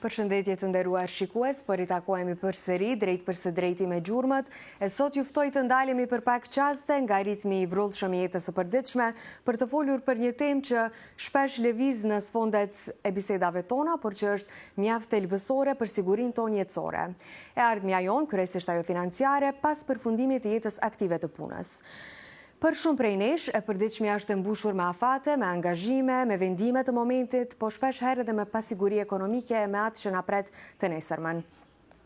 Përshëndetje të nderuar shikues, po ritakojemi përsëri drejt për së drejti me gjurmët, e sot ju ftoj të ndalemi për pak qaste nga ritmi i vrullshëm i jetës së përditshme për të folur për një temë që shpesh lëviz në sfondet e bisedave tona, por që është mjaft thelbësore për sigurinë tonë jetësore. E ardhmja jon, kryesisht ajo financiare, pas përfundimit të jetës aktive të punës. Për shumë prej nesh, e përditshmja është e mbushur me afate, me angazhime, me vendime të momentit, po shpesh herë edhe me pasiguri ekonomike e me atë që na pret të nesërmen.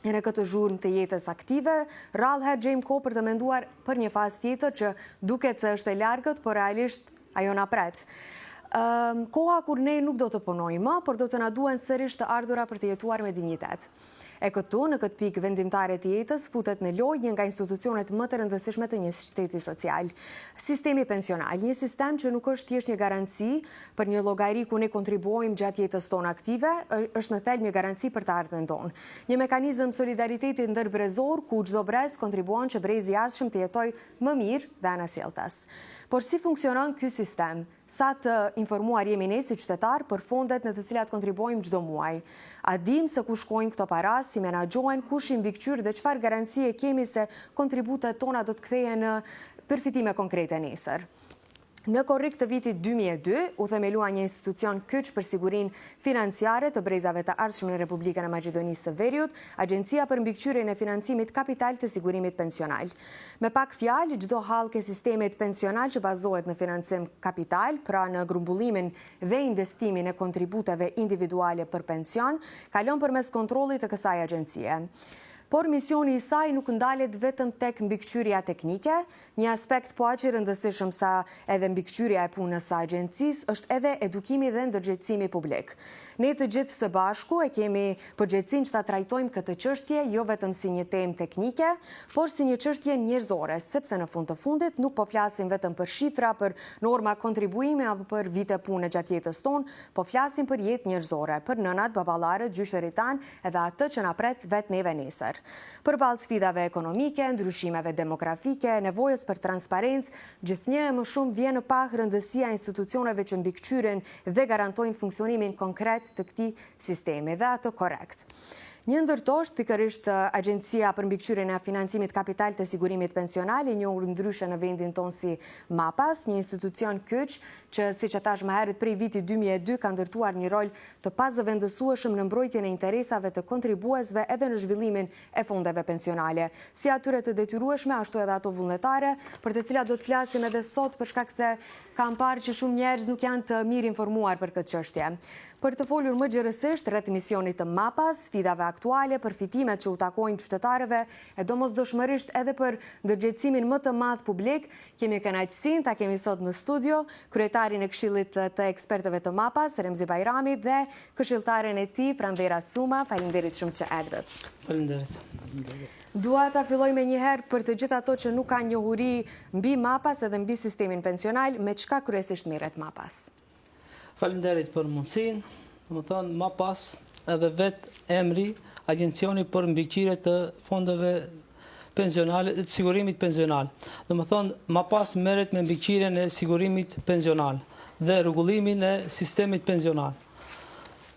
E në këtë zhurmë të jetës aktive, rrallëherë gjejmë kohë për të menduar për një fazë tjetër që duket se është e largët, por realisht ajo na pret. Koha kur ne nuk do të punojmë, por do të na duhen sërish të ardhura për të jetuar me dinjitet. E këtu, në këtë pikë vendimtare të jetës, futet në lojë një nga institucionet më të rëndësishme të një shteti social. Sistemi pensional, një sistem që nuk është thjesht një garanci për një llogari ku ne kontribuojmë gjatë jetës tonë aktive, është në thelb një garanci për të ardhmen tonë. Një mekanizëm solidariteti ndërbrezor ku çdo brez kontribuon që brezi i ardhshëm të jetojë më mirë dhe anasjelltas. Por si funksionon ky sistem? Sa të informuar jemi ne si qytetar për fondet në të cilat kontribuojmë çdo muaj? A dim se ku shkojnë këto para, si menaxhohen, kush i mbikëqyr dhe çfarë garancie kemi se kontributet tona do të kthehen në përfitime konkrete nesër? Në korrik të vitit 2002, u themelua një institucion kyç për sigurinë financiare të brezave të ardhshëm në Republikën e Maqedonisë së Veriut, Agjencia për mbikëqyrjen e financimit kapital të sigurimit pensional. Me pak fjalë, çdo hallkë e sistemit pensional që bazohet në financim kapital, pra në grumbullimin dhe investimin e kontributeve individuale për pension, kalon përmes kontrollit të kësaj agjencie. Por misioni i saj nuk ndalet vetëm tek mbikëqyrja teknike, një aspekt po aq i rëndësishëm sa edhe mbikëqyrja e punës së agjencisë është edhe edukimi dhe ndërgjegjësimi publik. Ne të gjithë së bashku e kemi përgjegjësinë që ta trajtojmë këtë çështje jo vetëm si një temë teknike, por si një çështje njerëzore, sepse në fund të fundit nuk po flasim vetëm për shifra, për norma kontribuimi apo për vite pune gjatë jetës tonë, po flasim për jetë njerëzore, për nënat, baballarët, gjyqërit tanë edhe atë që na pret vetë neve nesër. Përballë sfidave ekonomike, ndryshimeve demografike, nevojës për transparencë, gjithnjë e më shumë vjen në pak rëndësia e institucioneve që mbikëqyren dhe garantojnë funksionimin konkret të këtij sistemi dhe atë korrekt. Një ndër to është pikërisht Agjencia për mbikëqyrjen e financimit kapital të sigurimit pensional, i njohur ndryshe në vendin tonë si MAPAS, një institucion kyç që, siç e thash më herët, prej vitit 2002 ka ndërtuar një rol të pazëvendësueshëm në mbrojtjen e interesave të kontribuesve edhe në zhvillimin e fondeve pensionale, si atyre të detyrueshme ashtu edhe ato vullnetare, për të cilat do të flasim edhe sot për shkak se kam parë që shumë njerëz nuk janë të mirë informuar për këtë çështje. Për të folur më gjërësisht rreth misionit të MAPAS, sfidave aktuale, përfitimet që u takojnë qytetarëve e domosdoshmërisht edhe për ndërgjegjësimin më të madh publik, kemi kënaqësinë ta kemi sot në studio kryetarin e Këshillit të ekspertëve të MAPAS, Remzi Bajrami, dhe këshilltaren e tij, Pranvera Suma. Faleminderit shumë që erdhët. Faleminderit. Dua ta filloj me një herë për të gjithë ato që nuk kanë njohuri mbi MAPAS edhe mbi sistemin pensional, me çka kryesisht merret MAPAS? Faleminderit për mundësinë. Domethënë MAPAS edhe vetë emri, Agjencioni për mbikëqyrje të fondeve pensionale, të sigurimit pensional. Domethënë MAPAS merret me mbikëqyrjen e sigurimit pensional dhe rregullimin e sistemit pensional.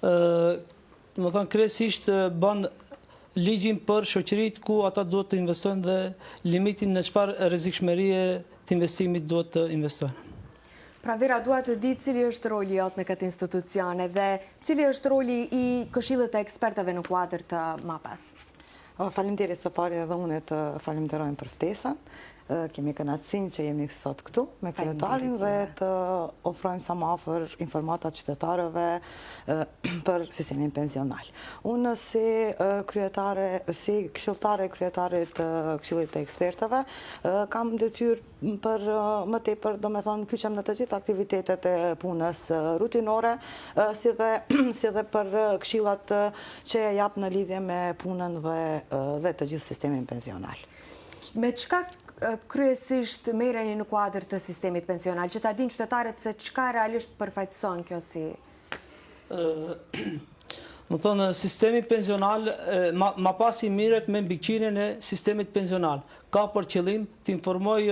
Domethënë kryesisht bën ligjin për shoqëritë ku ata duhet të investojnë dhe limitin në çfarë rrezikshmërie të investimit duhet të investojnë. Pranvera, dua të di cili është roli jot në këtë institucion dhe cili është roli i Këshillit të ekspertëve në kuadër të MAPAS. Faleminderit së pari edhe unë të falenderojmë për ftesën. Kemi kënaqësinë që jemi sot këtu me kryetarin dhe të ofrojmë sa më afër informata qytetarëve për sistemin pensional. Unë si këshilltare kryetarit të Këshillit të ekspertëve kam detyrë për më tepër, domethënë kyçem në të gjitha aktivitetet e punës rutinore, si dhe për këshillat që jap në lidhje me punën dhe të gjithë sistemin pensional. Me çka kryesisht merreni në kuadër të sistemit pensional, që ta dinë qytetarët se çka realisht përfaqëson kjo si? Më thonë, sistemi pensional, MAPAS i mirret me mbikëqyrjen e sistemit pensional. Ka për qëllim të informoj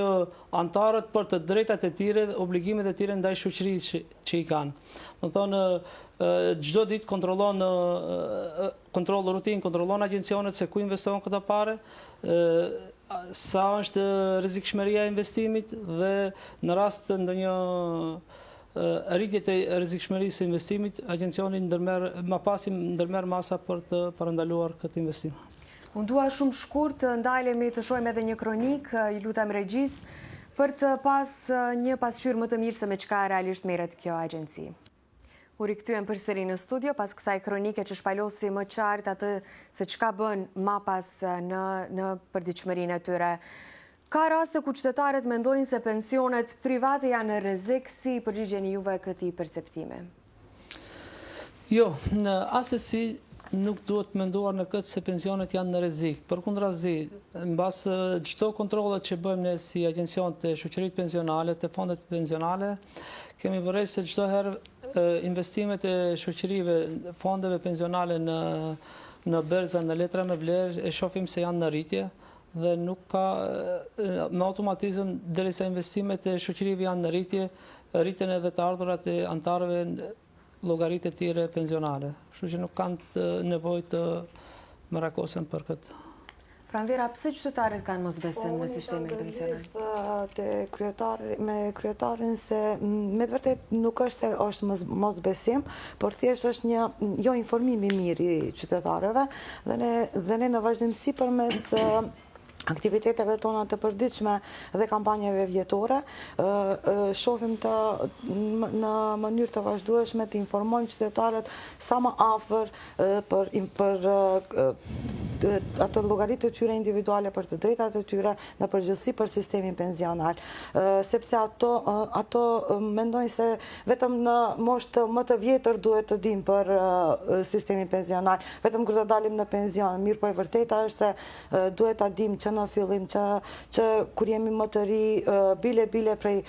antarët për të drejtat e tyre dhe obligimet e tyre ndaj shoqërisë që i kanë. Më thonë, çdo ditë kontrollon kontroll rutin, kontrollon agjencionet se ku investohen këta pare, sa është rrezikshmëria e investimit dhe në rast të ndonjë rritje të rrezikshmërisë së investimit, agjencioni ndërmerr masa për të parandaluar këtë investim. Unë dua shumë shkurt të ndalemi të shohim edhe një kronik, i lutem regjis, për të pas një pasqyrë më të mirë se me çka realisht merret kjo agjenci. U rikthyem përsëri në studio pas kësaj kronike që shpalosi më qartë atë se çka bën Mapas në përditshmërinë e tyre. Ka raste ku qytetarët mendojnë se pensionet private janë në rrezik, si përgjigjeni juve këtij perceptimi? Jo, asesi nuk duhet menduar në këtë se pensionet janë në rrezik. Përkundrazi, mbas çdo kontrollet që bëjmë ne si agjencion të shoqëritë pensionale, të fondet pensionale, kemi vërejtë se çdo herë investimet e shoqërive, fondeve pensionale në berza, në letra me vlerë, e shohim se janë në rritje dhe nuk ka me automatizëm derisa investimet e shoqërive janë në rritje, rriten edhe të ardhurat e antarëve llogaritë e tjera pensionale. Kështu që nuk kanë nevojë të merakosen për këtë. Pranvera, pse qytetarët kanë mosbesim në sistemin pensional? Me kryetarin se me të vërtet nuk është se është mosbesim, por thjesht është një jo informimi mirë i qytetarëve dhe ne në vazhdimsi përmes aktiviteteve tona të përditshme dhe kampanjave vjetore, shohim në mënyrë të vazhdueshme të informojmë qytetarët sa më afër për ato llogaritë të tyre individuale, për të drejtat e tyre në përgjithësi për sistemin pensional. Sepse ato mendojnë se vetëm në moshë më të vjetër duhet të dimë për sistemin pensional, vetëm kur të dalim në pension. Mirë, po e vërteta është se duhet ta dimë që në fillim që kur jemi më të ri, bile prej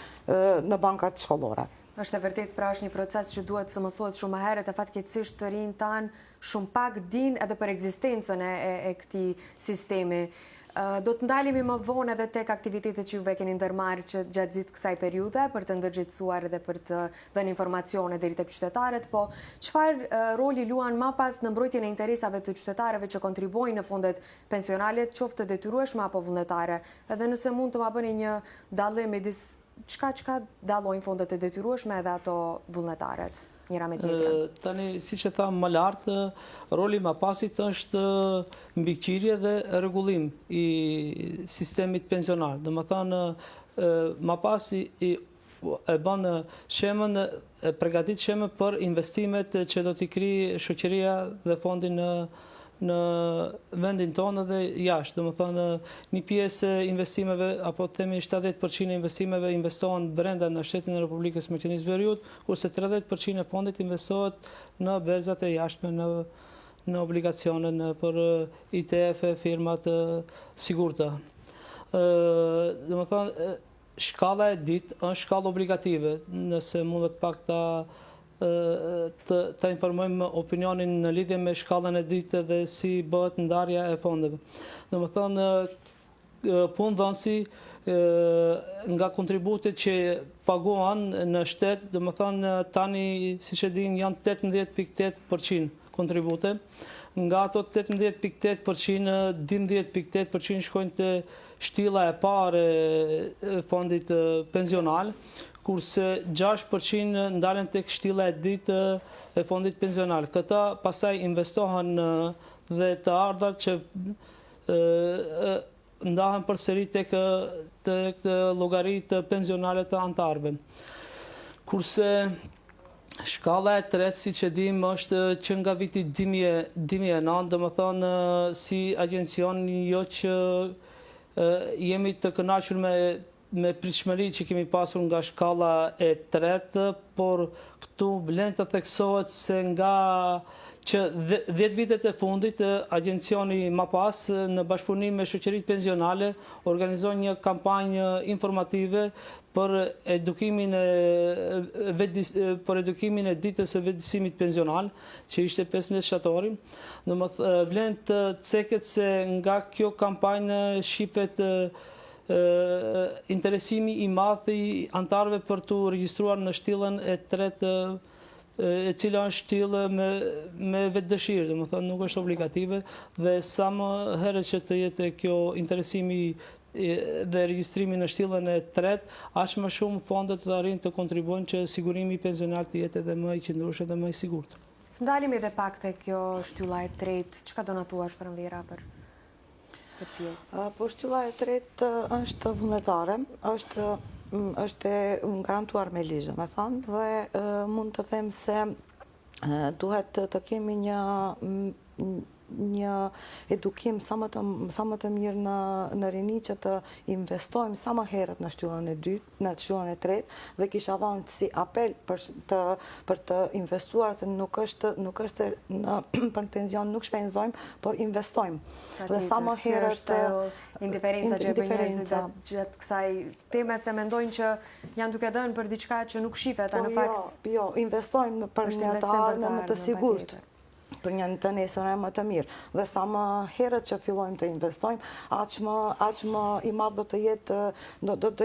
në bankat shkollore. Është e vërtet, pra është një proces që duhet të mësohet shumë më herët, e fatkeqësisht të rinjtë tanë shumë pak din edhe për ekzistencën e këtij sistemi. Do të ndalemi më vonë edhe tek aktivitetet që juve keni ndërmarrë që gjatë gjithë kësaj periudhe për të ndërgjegjësuar edhe për të dhënë informacione deri tek qytetarët, po çfarë roli luan Mapas në mbrojtjen e interesave të qytetarëve që kontribuojnë në fondet pensionale, qoftë të detyrueshme apo vullnetare? Edhe nëse mund të ma bëni një dallim midis çka dallojnë fondet e detyrueshme edhe ato vullnetaret? Njëra me tjetrën. Tani, siç e tham më lart, roli i Mapasit është mbikëqyrje dhe rregullim i sistemit pensional. Domethënë, Mapasi e bën shemën, përgatit shemën për investimet që do t'i krijë shoqëria dhe fondi në vendin tonë dhe jashtë. Domethënë, një pjesë e investimeve, apo themi 70% e investimeve investohen brenda në shtetin e Republikës Maqedonisë Veriut, kurse 30% e fondit investohet në berzat e jashtme, në obligacione, për ITF, firmat sigurta. Domethënë, shkalla e ditë është shkallë obligative, nëse mundet pak ta informojmë opinionin në lidhje me shkallën e ditë dhe si bëhet ndarja e fondeve. Domethënë, punëdhënësi nga kontributet që paguan në shtet, domethënë tani, siç e dinë, janë 18.8% kontribute. Nga ato 18.8%, 12.8% shkojnë te shtilla e parë e fondit pensional, kurse 6% ndalen tek shtilla e dytë e fondit pensional. Këta pastaj investohen dhe të ardhat që ndahen përsëri tek llogaritë pensionale të antarëve. Kurse shkalla e tretë, siç e dim, është që nga viti 2009, domethënë si agjencion, jo që jemi të kënaqur me pritshmëri që kemi pasur nga shkalla e tretë, por këtu vlen të theksohet se nga që 10 vitet e fundit, agjencioni Mapas në bashkëpunim me shoqëritë pensionale organizon një kampanjë informative për edukimin e ditës së vetëdijsimit pensional, që ishte 15 shtatori. Domethënë, vlen të ceket se nga kjo kampanjë shifet interesimi i madh i antarëve për të regjistruar në shtillën e tretë e cila është shtillë me vetë dëshirë, domethënë nuk është obligative dhe sa më herët që të jetë kjo interesimi dhe regjistrimi në shtillën e tretë, aq më shumë fondet të arrijnë të kontribuojnë që sigurimi pensional të jetë edhe më i qëndrueshëm dhe më i sigurt. Së ndalemi edhe pak te kjo shtylla e tretë, çka do na thuash për Vlera për këtë pjesë? Po shtylla e tretë është vullnetare, është e garantuar me ligj, domethënë, dhe mund të them se duhet të kemi një edukim sa më të mirë në rini që të investojmë sa më herët në shtyllën e dytë, në shtyllën e tretë, dhe kisha dhënë si apel për të investuar, se nuk është se për pension nuk shpenzojmë, por investojmë. Dhe sa më herët indiferenca që e bën njerëzit gjatë kësaj teme, se mendojnë që janë duke dhënë për diçka që nuk shifet, në fakt. Jo, investojmë për një të ardhme më të sigurt, për një të nesër më të mirë. Dhe sa më herët që fillojmë të investojmë, aq më i madh do të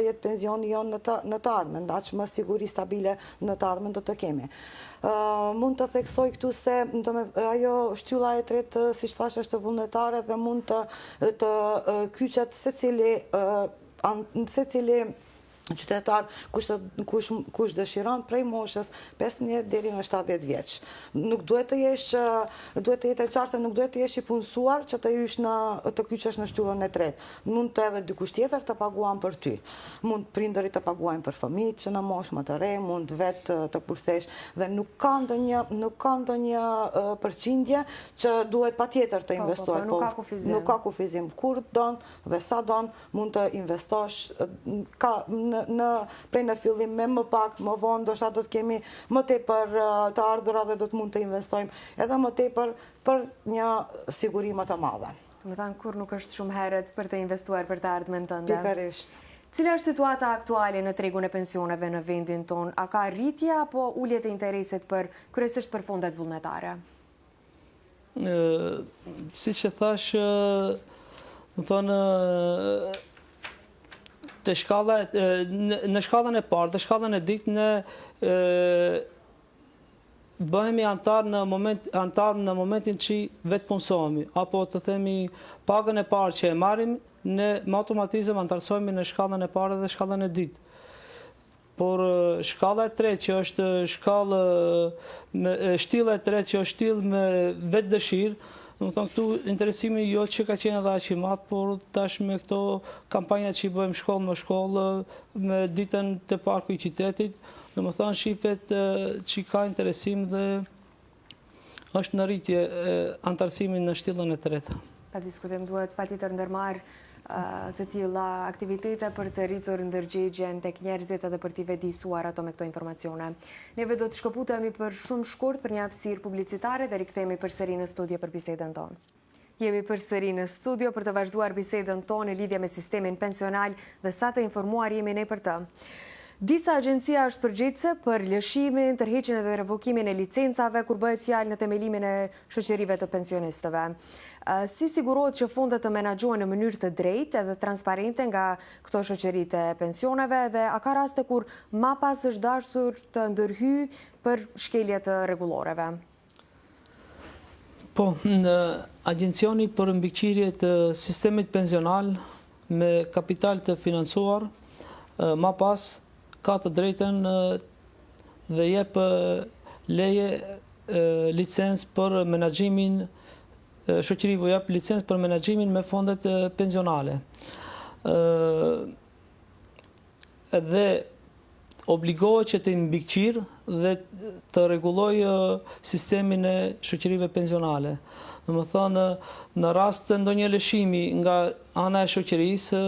jetë pensioni jonë në të ardhmen, aq më siguri stabile në të ardhmen do të kemi. Mund të theksoj këtu se ajo shtylla e tretë, siç thash, është vullnetare dhe mund të kyçet secili qytetar kush dëshiron prej moshës 15 deri në 70 vjeç. Nuk duhet të jetë e qartë se nuk duhet të jesh i punësuar që të kyçesh në shtyllën e tretë. Mund të edhe dikush tjetër të paguan për ty. Mund prindërit të paguajnë për fëmijët që në moshë më të re, mund vetë të kursesh dhe nuk ka ndonjë përqindje që duhet patjetër të investohet. Nuk ka kufizim. Kur don dhe sa don mund të investosh prej në fillim me më pak, më vonë, ndoshta do të kemi më tepër të ardhurave, do të mund të investojmë edhe më tepër për një siguri më të madhe. Domethënë kur nuk është shumë herët për të investuar për të ardhmen tënde. Pikërisht. Cila është situata aktuale në tregun e pensioneve në vendin ton? A ka rritje apo ulje të interesit kryesisht për fondet vullnetare? Siç e thash, më thonë në shkallën e parë dhe shkallën e dytë ne bëhemi antar në momentin që vetë punësohemi, apo të themi pagën e parë që e marrim, ne me automatizëm antarësohemi në shkallën e parë dhe shkallën e dytë. Por shkalla e tretë që është shtylla e tretë që është shtyllë me vetë dëshirë, do të thonë këtu interesimi jo që ka qenë edhe aq i madh, por tash me këto kampanja që i bëjmë shkollë më shkollë, me ditën të parku i qytetit, do të thonë shifet që ka interesim dhe është në rritje antarësimi në shtyllën e tretë. Pa diskutim, duhet patjetër ndërmarr të tilla aktivitete për të rritur ndërgjegjen tek njerëzit edhe për t'i vetëdijsuar ato me këto informacione. Neve do të shkëputemi për shumë shkurt për një hapësirë publicitare dhe rikthehemi përsëri në studio për bisedën tonë. Jemi përsëri në studio për të vazhduar bisedën tonë në lidhje me sistemin pensional dhe sa të informuar jemi ne për të. Disa agjencia është përgjegjëse për lëshimin, tërheqjen dhe revokimin e licencave kur bëhet fjalë në themelimin e shoqërive të pensionistëve. Si sigurohet që fondet të menaxhohen në mënyrë të drejtë edhe transparente nga këto shoqëritë e pensioneve dhe a ka raste kur mapas është dashur të ndërhyjë për shkelje të rregulloreve? Po, në Agjencioni për mbikëqyrje të sistemit pensional me kapital të financuar, mapas ka të drejtën dhe jep leje licencë për menaxhimin, shoqërive jep licencë për menaxhimin me fondet pensionale. Dhe obligohet që të mbikëqyrë dhe të rregullojë sistemin e shoqërive pensionale. Domethënë, në rast të ndonjë lëshimi nga ana e shoqërisë,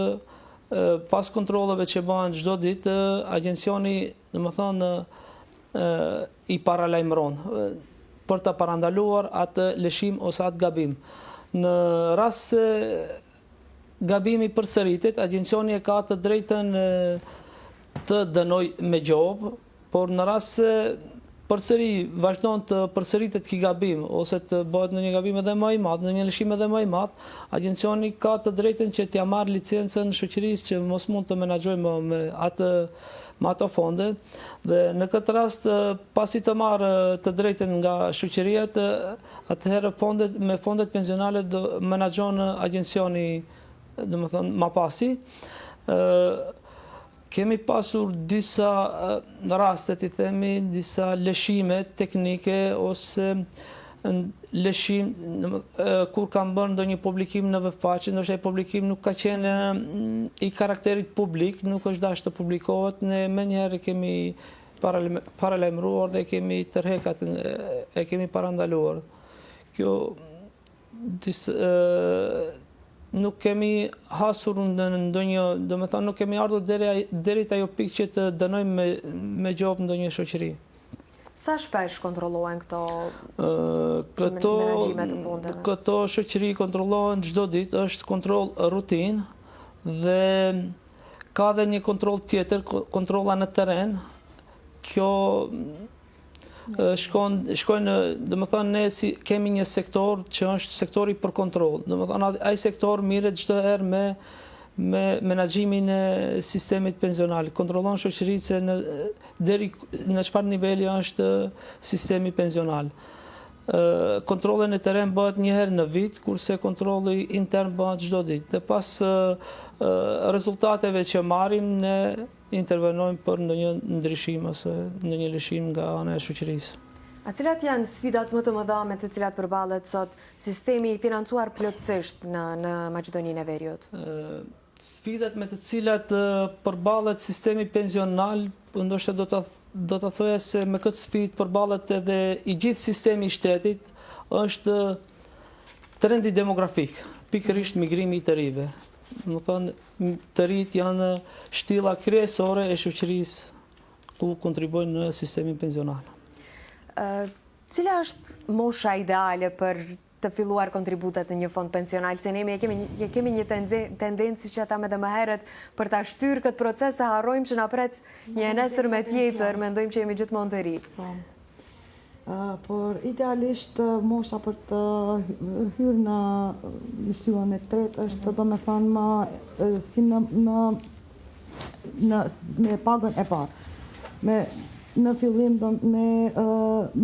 pas kontrolleve që bëhen çdo ditë, agjencioni, domethënë, i paralajmëron për të parandaluar atë lëshim ose atë gabim. Në rast se gabimi përsëritet, agjencioni e ka të drejtën të dënoj me gjobë, por në rast se përsëri vazhdon të përsëritet ky gabim ose të bëhet në një gabim edhe më i madh, në një lëshim edhe më i madh, agjencioni ka të drejtën që t'ia marrë licencën shoqërisë që mos mund të menaxhojë me me ato fonde. Dhe në këtë rast, pasi të marrë të drejtën nga shoqëria, atëherë me fondet pensionale do menaxhon agjencioni, domethënë Mapasi. Kemi pasur disa raste, i themi, disa lëshime teknike ose lëshim kur kam bërë ndonjë publikim në faqe, ndoshta ai publikim nuk ka qenë i karakterit publik, nuk është dashur të publikohet, ne menjëherë kemi paralajmëruar dhe kemi tërhekat, e kemi parandaluar. Kjo nuk kemi hasur në ndonjë, domethënë nuk kemi ardhur deri te ajo pikë që të dënojmë me gjopë ndonjë shoqëri. Sa shpesh kontrollohen këto menaxhime të fondeve? Këto shoqëri kontrollohen çdo ditë, është kontroll rutinë dhe ka edhe një kontroll tjetër, kontrolla në terren. Kjo shkojnë, domethënë ne kemi një sektor që është sektori për kontroll. Domethënë ai sektor mirret çdo herë me menaxhimin e sistemit pensional. Kontrollon shoqëritë se deri në çfarë niveli është sistemi pensional. Kontrolli në terren bëhet një herë në vit, kurse kontrolli intern bëhet çdo ditë. Dhe pas rezultateve që marrim, ne intervenojmë për ndonjë ndryshim ose ndonjë lëshim nga ana e shoqërisë. A cilat janë sfidat më të mëdha me të cilat përballet sot sistemi i financuar plotësisht në Maqedoninë e Veriut? Sfidat me të cilat përballet sistemi pensional, ndoshta do ta thoja se me këtë sfidë përballet edhe i gjithë sistemi i shtetit, është trendi demografik, pikërisht migrimi i të rive. Domethënë të rit janë shtylla kryesore e shoqërisë ku kontribuojnë në sistemin pensional. Cila është mosha ideale për të filluar kontributet në një fond pensional, se ne kemi një tendencë që ata me dhe më herët për ta shtyrë këtë proces, se harrojmë që na pret një nesër me tjetër, mendojmë që jemi gjithmonë të ri. Por idealisht mosha për të hyrë në shtyllën e tretë është domethënë si me pagën e parë. Në fillim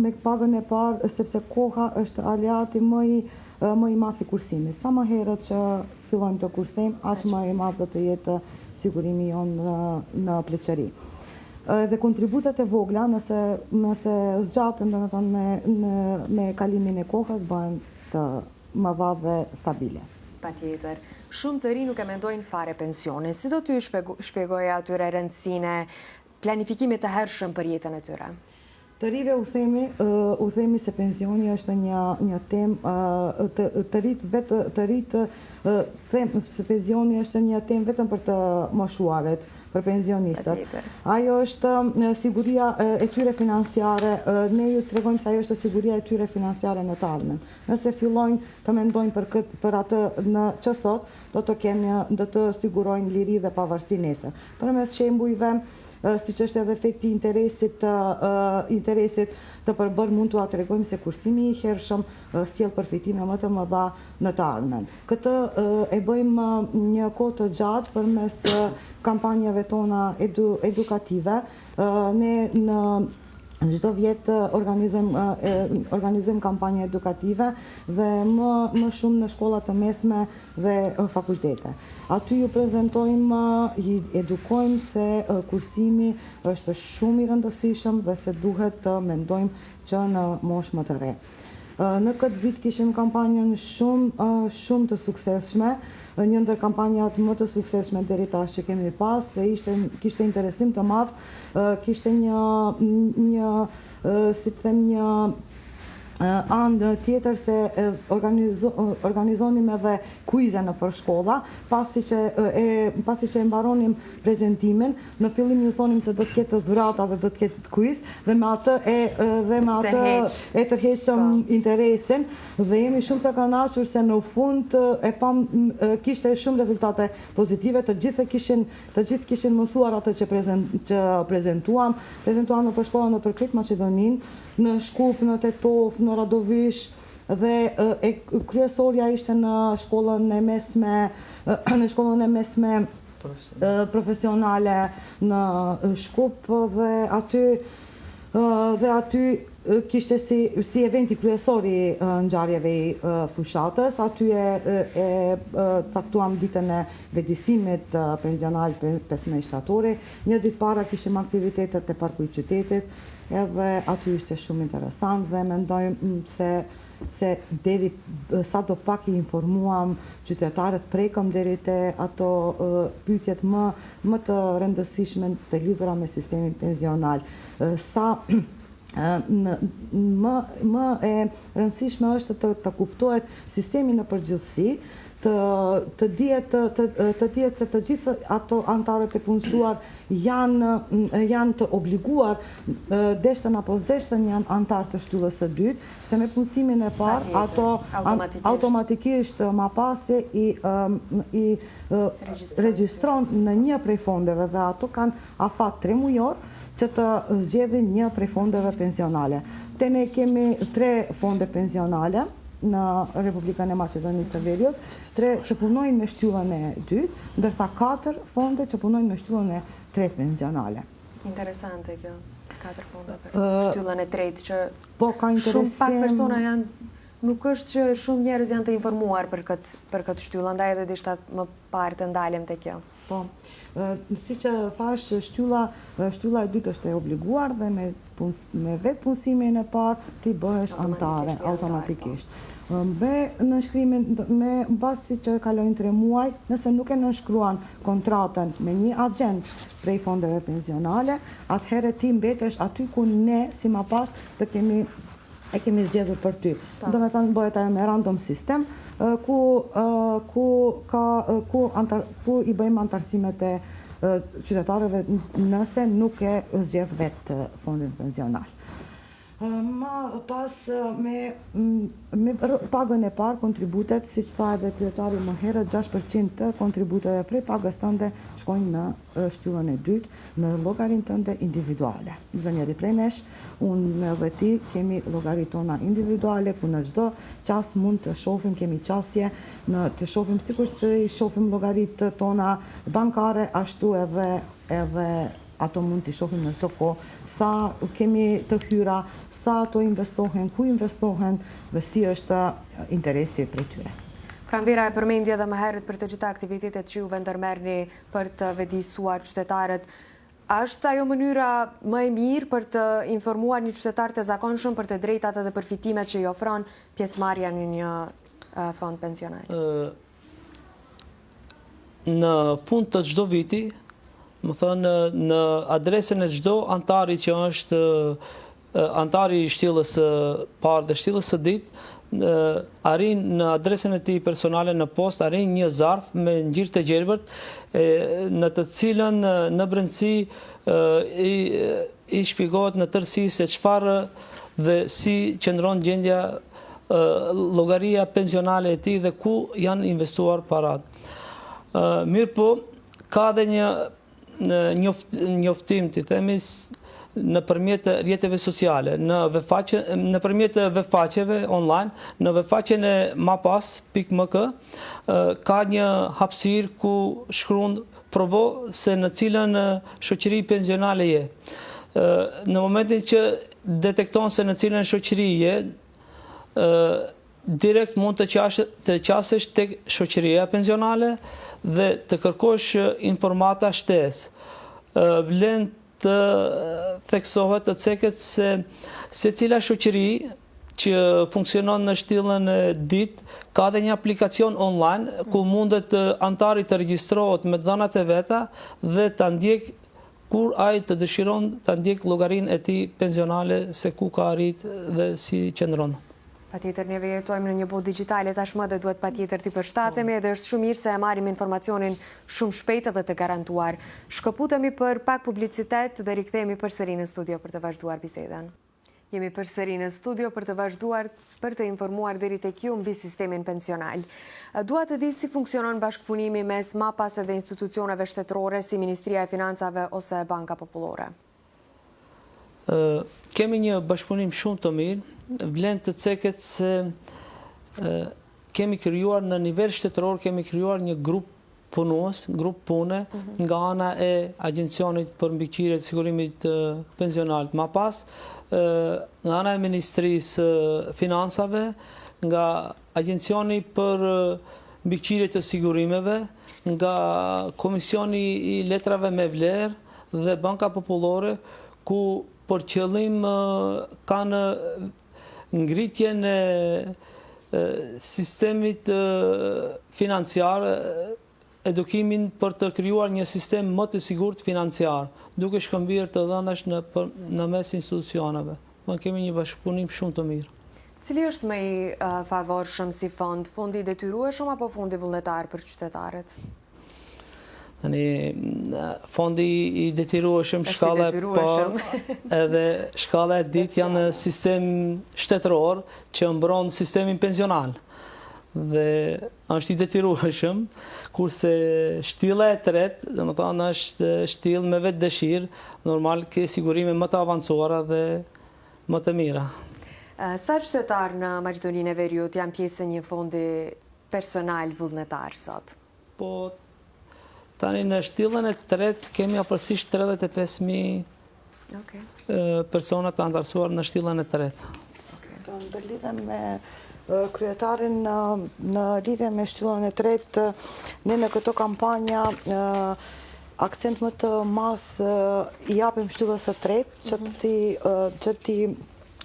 me pagën e parë, sepse koha është aleati më i madh i kursimit. Sa më herët që fillojmë të kursejmë, aq më i madh do të jetë sigurimi jonë në pleqëri. Dhe kontributet e vogla, nëse zgjaten domethënë me kalimin e kohës, bëhen të mëdha dhe stabile. Patjetër. Shumë të ri nuk e mendojnë fare pensionin. Si do t'ju shpjegoja atyre rëndësinë planifikimit të hershëm për jetën e tyre? Të rive u themi se pensioni është një temë, se pensioni është një temë vetëm për të moshuaret, për pensionistët. Ajo është siguria e tyre financiare, ne ju tregojmë se ajo është siguria e tyre financiare në të ardhmen. Nëse fillojnë të mendojnë për atë në çsot, do të sigurojnë liri dhe pavarësi nesër. Përmes shembujve, siç është edhe efekti interesit të përbërë, mund t'ua tregojmë se kursimi i hershëm sjell përfitime më të mëdha në të ardhmen. Këtë e bëjmë një kohë të gjatë përmes kampanjave tona edukative. Ne në çdo vit organizojmë kampanje edukative dhe më shumë në shkollat të mesme dhe fakultete. Aty ju prezantojmë, i edukojmë se kursimi është shumë i rëndësishëm dhe se duhet të mendojmë që në moshë më të re. Në këtë vit kishim kampanjën shumë të suksesshme, një ndër kampanjat më të suksesshme deri tash që kemi pas, dhe kishte interesim të madh, kishte një anë tjetër se organizonim edhe kuize në për shkolla, pasi që e mbaronim prezentimin, në fillim ju thonim se do të ketë dhurata dhe do të ketë kuiz, dhe me atë e tërheqëm interesin, dhe jemi shumë të kënaqur se në fund kishte shumë rezultate pozitive, të gjithë kishin mësuar atë që prezentuam në për shkolla në për krejt Maqedoninë, në Shkup, në Tetov, në Radovish, dhe kryesorja ishte në shkollën e mesme profesionale në Shkup dhe aty kishte si eventi kryesori ngjarjeve i fushatës. Aty e caktuam ditën e vedisimit pensional 15 shtatori. Një ditë para kishim aktivitetet e Parku i Qytetit, edhe aty ishte shumë interesant dhe mendojmë se deri sa do pak i informuam qytetarët, prekëm deri te ato pyetjet më të rëndësishme të lidhura me sistemin pensional. Më e rëndësishme është të kuptohet sistemi në përgjithësi, të dihet se të gjithë ato antarët e punësuar janë të obliguar deshtën apo s'deshtën janë antarë të shtyllës së dytë, se me punësimin e parë ato automatikisht ma pasi i regjistron në një prej fondeve dhe ato kanë afat 3 mujor që të zgjedhin një prej fondeve pensionale. Te ne kemi 3 fonde pensionale në Republikën e Maqedonisë së Veriut, 3 që punojnë me shtyllën e dytë, ndërsa 4 fonde që punojnë me shtyllën e tretë pensionale. Interesante kjo, 4 fonde për shtyllën e tretë, që shumë pak persona janë, nuk është që shumë njerëz janë të informuar për këtë shtyllë, ndaj edhe dishta më parë të ndalem të kjo. Po, si që thash, shtylla e dytë është e obliguar dhe me vetë punësimin e parë ti bëhesh antare automatikisht. Me nënshkrimin, me basi që kalojnë 3 muaj, nëse nuk e nënshkruan kontratën me një agent prej fondeve pensionale, atëherë ti mbetesh aty ku ne si ma pas e kemi zgjedhur për ty. Do me thënë bëhet ajo me random system, ku i bëjmë antarësimet e qytetarëve nëse nuk e zgjedh vetë fondin pensional. Ma pas me pagën e parë, kontributet, si që tha edhe kryetari më herët, 6% të kontributeve prej pagës tënde shkojnë në shtyllën e dytë, në llogarin tënde individuale. Çdo njeri prej nesh, unë dhe ti kemi llogarit tona individuale, ku në çdo qas mund të shohim, kemi qasje, të shohim sikur që i shohim llogarit tona bankare, ashtu edhe ato mund t'i shohim në çdo kohë, sa kemi të hyra, sa ato investohen, ku investohen dhe si është interesi prej tyre. Pranvera e përmendi edhe më herët për të gjitha aktivitetet që juve ndërmerrni për të vëdisuar qytetarët. Është ajo mënyra më e mirë për të informuar një qytetar të zakonshëm për të drejtat edhe përfitimet që i ofron pjesëmarrja në një fond pensional? Në fund të çdo viti, më thënë, në adresën e çdo antari që është antari i shtillës së parë dhe shtillës së dytë, arrin në adresën e tij personale në post, arrin një zarf me ngjyrë të gjelbërt, në të cilën në brendësi i shpjegohet në tërësi se çfarë dhe si qëndron gjendja llogaria pensionale e tij dhe ku janë investuar parat. Mirë po, ka dhe një njoftim, të themi, nëpërmjet rrjeteve sociale, nëpërmjet webfaqeve online, në webfaqen e mapas.mk ka një hapësirë ku shkruan provo se në cilën shoqëri pensionale je. Në momentin që detekton se në cilën shoqëri je, direkt mund të qasesh tek shoqëria pensionale dhe të kërkosh informata shtesë. Vlen të theksohet, të ceket se secila shoqëri që funksionon në shtillën e dytë ka dhe një aplikacion online ku mundet antari të regjistrohet me dhënat e veta dhe ta ndjek kur ai të dëshiron ta ndjek llogarinë e tij pensionale se ku ka arrit dhe si qëndron. Patjetër, neve jetojmë në një botë digjitale tashmë dhe duhet patjetër t'i përshtatemi dhe është shumë mirë se e marrim informacionin shumë shpejt dhe të garantuar. Shkëputemi për pak publicitet dhe rikthehemi përsëri në studio për të vazhduar bisedën. Jemi përsëri në studio për të vazhduar për të informuar deri tek ju mbi sistemin pensional. Dua të di si funksionon bashkëpunimi mes MAPAS dhe institucioneve shtetërore si Ministria e Financave ose Banka Popullore. Kemi një bashkëpunim shumë të mirë. Vlen të ceket se kemi krijuar në nivel shtetëror, kemi krijuar një grup punues, grup pune, nga ana e Agjencionit për mbikëqyrje të sigurimit pensional. Më pas, nga ana e Ministrisë Financave, nga Agjencioni për mbikëqyrje të sigurimeve, nga Komisioni i Letrave me Vlerë dhe Banka Popullore, ku për qëllim kanë ngritjen e sistemit financiar, edukimin për të krijuar një sistem më të sigurt financiar, duke shkëmbyer të dhënash në mes institucioneve. Ne kemi një bashkëpunim shumë të mirë. Cili është më i favorshëm si fond, fondi i detyrueshëm apo fondi vullnetar për qytetarët? Fondi i detyrueshëm, shkalla e parë edhe shkalla e dytë janë sistem shtetëror që mbron sistemin pensional. Dhe është i detyrueshëm, kurse shtylla e tretë, domethënë është shtyllë me vetë dëshirë, normal ke sigurime më të avancuara dhe më të mira. Sa qytetarë në Maqedoninë e Veriut janë pjesë e një fondi personal vullnetar sot? Po, tani në shtyllën e tretë kemi afërsisht 35.000 persona të antarësuar në shtyllën e tretë. Të ndërlidhem me kryetarin në lidhje me shtyllën e tretë, ne në këto kampanja akcent më të madh i japim shtyllës së tretë që ti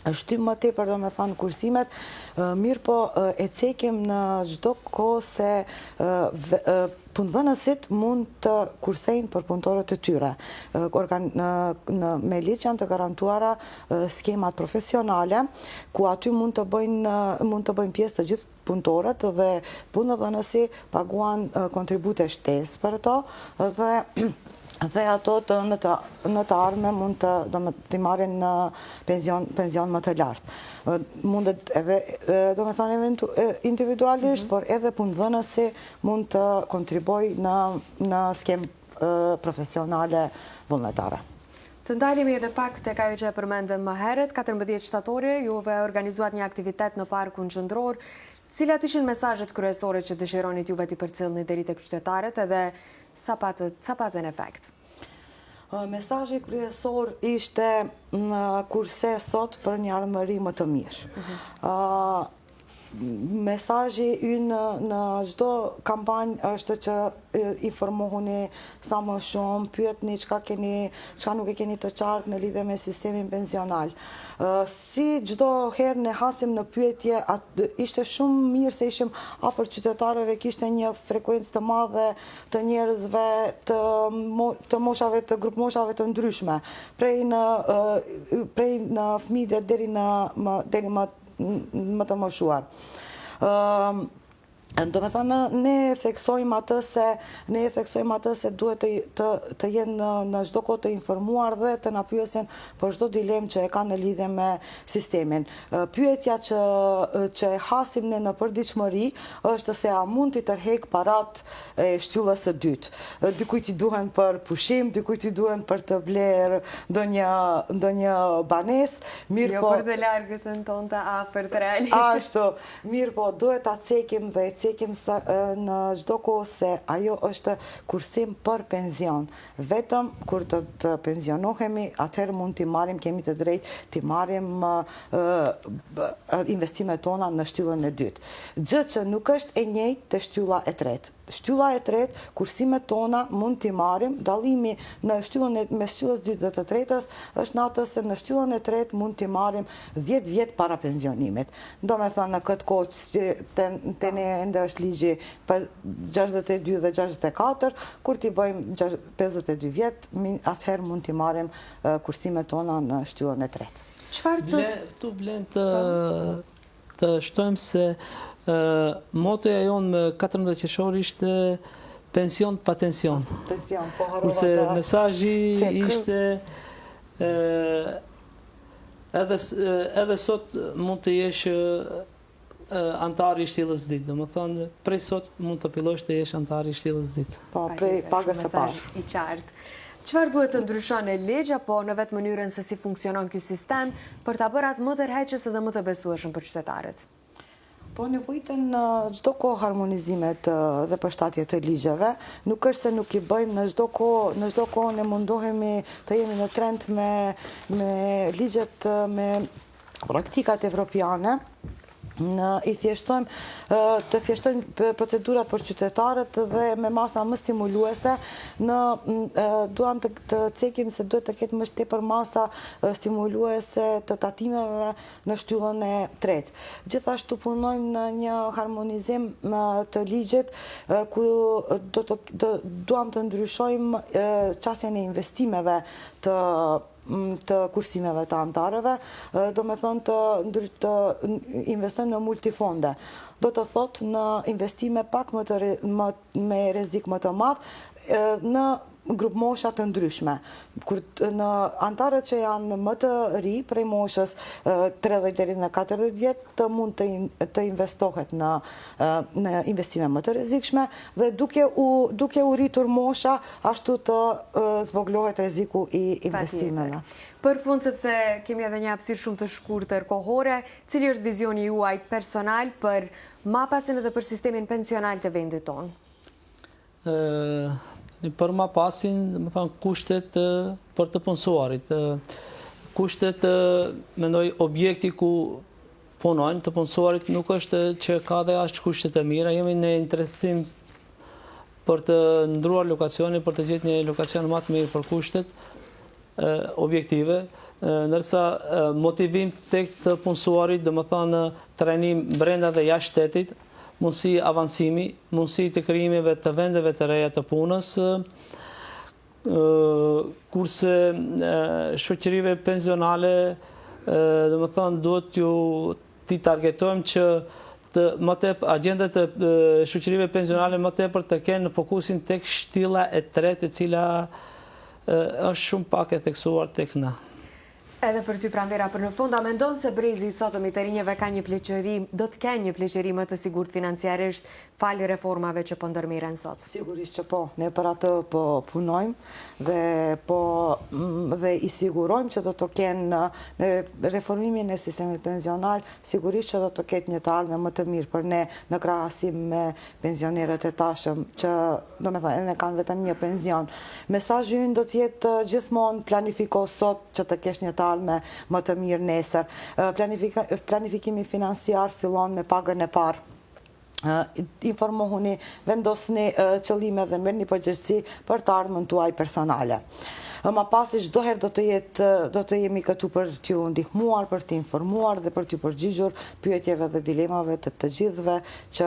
shtym më tepër domethënë kursimet, mirë po e cekim në çdo kohë se punëdhënësit mund të kursejnë për punëtorët e tyre. Me ligj janë të garantuara skemat profesionale, ku aty mund të bëjnë pjesë të gjithë punëtorët dhe punëdhënësi paguan kontribute shtesë për to dhe ato në të ardhme mund të marrin në pension më të lartë. Mundet edhe, do me thënë individualisht, por edhe punëdhënësi mund të kontriboj në skemë profesionale vullnetare. Të ndalemi edhe pak tek ajo që e përmendëm më herët, 14 shtatori juve organizuat një aktivitet në parkun qendror. Cilat ishin mesazhet kryesore që dëshironit juve t'i përcjellni deri tek qytetarët edhe sa patën efekt? Mesazhi kryesor ishte kurse sot për një ardhmëri më të mirë. Mesazhi ynë në çdo kampanjë është që informohuni sa më shumë, pyetni çka nuk e keni të qartë në lidhje me sistemin pensional. Si çdo herë ne hasim në pyetje, ishte shumë mirë se ishim afër qytetarëve, kishte një frekuencë të madhe të njerëzve të moshave, të grup moshave të ndryshme, prej në fëmijë deri më të moshuar. Do me thënë, ne theksojmë atë se duhet të jenë në çdo kohë të informuar dhe të na pyesin për çdo dilemë që e kanë në lidhje me sistemin. Pyetja që e hasim ne në përditshmëri është se a mund t'i tërheq parat e shtyllës së dytë. Dikujt i duhen për pushim, dikujt i duhen për të blerë ndonjë banesë, mirë po. Jo për të largëtën tonë të afërt realisht. Ashtu, mirë po, duhet ta cekim dhe cekim në çdo kohë se ajo është kursim për pension. Vetëm kur të pensionohemi, atëherë mund t'i marrim, kemi të drejtë t'i marrim investimet tona në shtyllën e dytë. Gjë që nuk është e njëjtë te shtylla e tretë. Shtylla e tretë, kursimet tona mund t'i marrim, dallimi me shtyllës dytë dhe të tretës është në atë se në shtyllën e tretë mund t'i marrim 10 vjet para pensionimit. Do me thënë në këtë kohë që të ne ende është ligji 62 dhe 64, kur t'i bëjmë 52 vjet, atëherë mund t'i marrim kursimet tona në shtyllën e tretë. Tu vlen të shtojmë se motoja jonë me 14 qershor ishte pension pa tension. Pension, po harrova. Kurse mesazhi ishte edhe sot mund të jesh antar i shtyllës dytë. Domethënë prej sot mund të fillosh të jesh antar i shtyllës dytë. Po, prej pagës së parë. I qartë. Çfarë duhet të ndryshon në ligj apo në vetë mënyrën se si funksionon ky sistem për ta bërë atë më tërheqës edhe më të besueshëm për qytetarët? Po nevojiten çdo kohë harmonizimet dhe përshtatje të ligjeve. Nuk është se nuk i bëjmë në çdo kohë ne mundohemi të jemi në trend me ligjet, me praktikat evropiane. I të thjeshtojmë procedurat për qytetarët dhe me masa më stimuluese. Duam të cekim se duhet të ketë më tepër masa stimuluese të tatimeve në shtyllën e tretë. Gjithashtu punojmë në një harmonizim të ligjit ku duam të ndryshojmë qasjen e investimeve të kursimeve të antarëve, do me thonë të investojmë në multifonde. Do të thotë në investime pak me rrezik më të madh në grup mosha të ndryshme. Në antarët që janë më të ri, prej moshës 30 deri në 40 vjet, të mund të investohet në investime më të rrezikshme dhe duke u rritur mosha, ashtu të zvoglohet rreziku i investimeve. Për fund, sepse kemi edhe një hapësirë shumë të shkurtër kohore, cili është vizioni juaj personal për mapasin edhe për sistemin pensional të vendit tonë? Për mapasin, më thonë, kushtet për të punësuarit. Kushtet, mendoj, objekti ku punojnë të punësuarit nuk është që ka dhe ashtë kushtet e mira. Jemi në interesim për të ndruar lokacioni, për të gjithë një lokacion më të mirë për kushtet objektive, nërsa motivim tek të punësuarit, dhe më thonë, trajnim brenda dhe jashtë shtetit, mundësi avancimi, mundësi të krijimeve të vendeve të reja të punës, kurse shoqërive pensionale, dhe më thonë, duhet t'i targetojmë që agjendet e shoqërive pensionale më tepër të kenë në fokusin tek shtylla e tretë, e cila është shumë pak e theksuar tek na. Edhe për ty, Pranvera, për në fund, a mendon se brezi i sotëm i të rinjeve do të kenë një pleqëri më të sigurt financiarisht falë reformave që po ndërmiren sot? Sigurisht që po. Ne për atë po punojmë dhe i sigurojmë që do të kenë me reformimin e sistemit pensional, sigurisht që do të ketë një të ardhme më të mirë për ne në krahasim me pensionerët e tashëm që do me thënë e kanë vetëm një pension. Mesazhi ynë do të jetë gjithmonë planifiko sot që të kesh një të ardhme më të mirë nesër. Planifikimi financiar fillon me pagën e parë. Informohuni, vendosni qëllime dhe merrni përgjegjësi për të ardhmen tuaj personale. Ma pasi çdo herë do të jemi këtu për t'ju ndihmuar, për t'ju informuar dhe për t'ju përgjigjur pyetjeve dhe dilemave të gjithëve që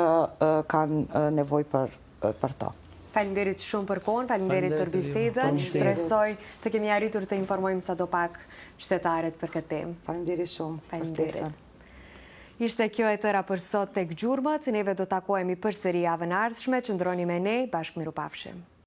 kanë nevojë për to. Faleminderit shumë për kohën, faleminderit për bisedën. Shpresoj të kemi arritur të informojmë sadopak qytetarët për këtë temë. Faleminderit shumë për ftesën. Ishte kjo e tëra për sot tek Gjurmët, neve do takohemi përsëri javën ardhshme, qëndroni me ne, bashkë mirupafshim.